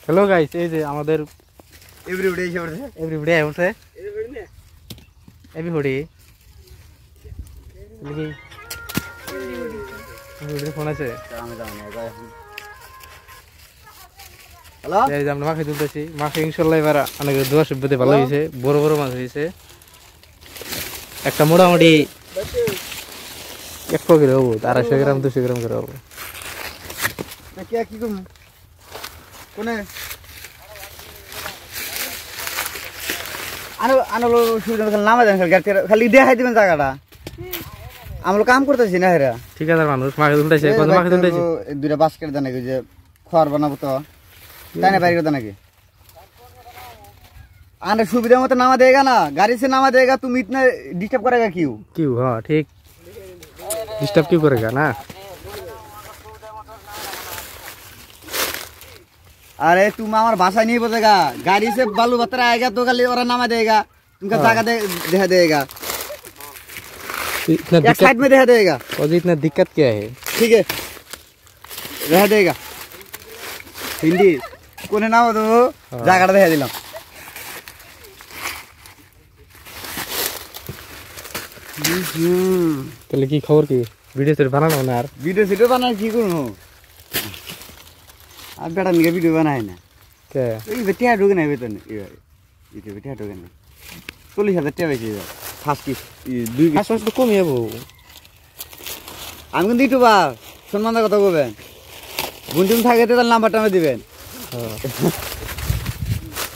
Hello guys, এই যে আমাদের এভরিবডি এসে পড়ছে। এভরিবডি আইছে। এভরিবডি লিখি এভরিবডি ফোন আছে। আমি জানি না গায়। হ্যালো, এই যে আমরা মাকে তুলতেছি। মাকে ইনশাআল্লাহ এবার অনেক দোয়া শুভতে ভালো হয়েছে, বড় বড় মাছ হয়েছে। একটা মোটামুটি 1 কিলো হবো, 250 গ্রাম 200 গ্রাম করে হবো। না কি করব কোনে আনো সুবিধা নামা দেন খালি দেখাই দিবেন জায়গাটা। আমরা কাম করতেছি না হেরা ঠিকাদার মানুষ মাকে তুলতেছে। কত মাকে তুলতেছে? দুইটা বাস্কেট দেন নাকি যে খড় বানাবো তো তাই না বাইরে দেন নাকি आने सुविधा मत नामा देगा ना गाड़ी से नामा देगा तुम इतना डिस्टर्ब करेगा क्यों हाँ ठीक डिस्टर्ब क्यों करेगा ना। अरे तुम हमारा भाषा नहीं बोलेगा गाड़ी से बालू बतरा आएगा तो गाली और नामा देगा तुमका जगह दे देगा एक साइड में दे देगा। और इतना दिक्कत क्या है? ठीक है रह देगा हिंदी कोने नाम तो जगह दे दिलाम। তাহলে কি খবর কি ভিডিও সেট বানানো না আর ভিডিও সেট বানাই কি করব আর বেটা নিকে ভিডিও বানাই না কে এই বেটিয়া ঢোকে না বেতন এই বেটিয়া ঢোকে না 40,000 টাকা বেশি ফার্স্ট কি দুই আসলে তো কমই হবে। আমি কিন্তু ইউটিউবার সম্মানের কথা বলবেন গুনজুম থাকে তাহলে নাম্বারটা আমি দিবেন।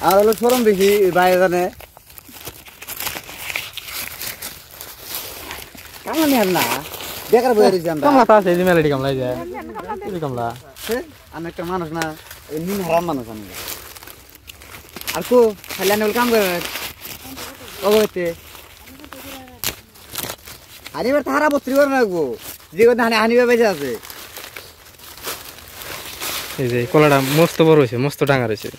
আর হলো শরম বেশি বাইরে জানে কামলা নেন না বেকার বইয়া দিছি আমরা কামলা আছে এই মেলাডি কামলা যায় এই কামলা আমি একটা মানুষ না এই নিন হারাম মানুষ আমি আর কো খালি আনে কাম করে ওগোতে আরে তারা বত্রি করে রাখবো যে কথা হানিবে বেঁচে আছে। এই যে কলাটা মস্ত বড় হয়েছে, মস্ত ডাঙা রয়েছে,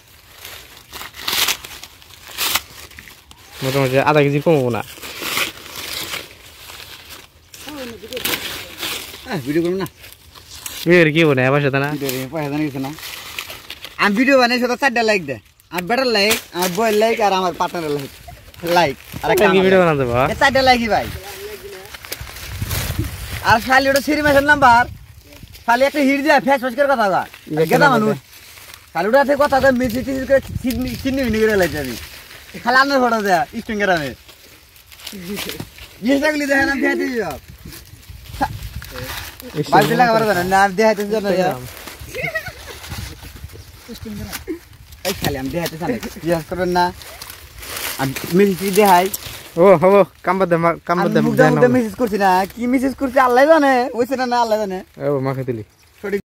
মোটামুটি 0.5 কেজি কমবো না। ভিডিও করব না ভিডিও কি বলে আবার সাথে না ভিডিও পয়সা জানিস না আমি ভিডিও বানাই সেটা 4টা লাইক দে আর বেটার লাইক আমার বয়ের লাইক আর আমার পার্টনারের লাইক আর একটা ভিডিও বানাতে বা 4টা লাইকই ভাই। আর খালি ওটা সিরি মাসের নাম্বার খালি একটা হিট যায় ফেস ফেস করে কথা কয় গেদা মানুষ খালি ওটা থেকে কথা কয় মিছি টিসি করে চিনি মিনি করে লাইতে আমি খালি আন্দাজ ফটো দেয়া ইনস্টাগ্রামে ইনস্টাগ্রামে দেখেন আমি দেখাতে যাব বালতি লাগা বড় না আমি দেখাতে যাব না এই খালি আমি দেখাতে চাই জিজ্ঞাসা করেন না আমি মিছি দেখাই ও হবো কামবাদ মেসেজ করছি না কি মেসেজ করছি আল্লাহ জানে ওইছে না আল্লাহ জানে ও মাকে তুলি।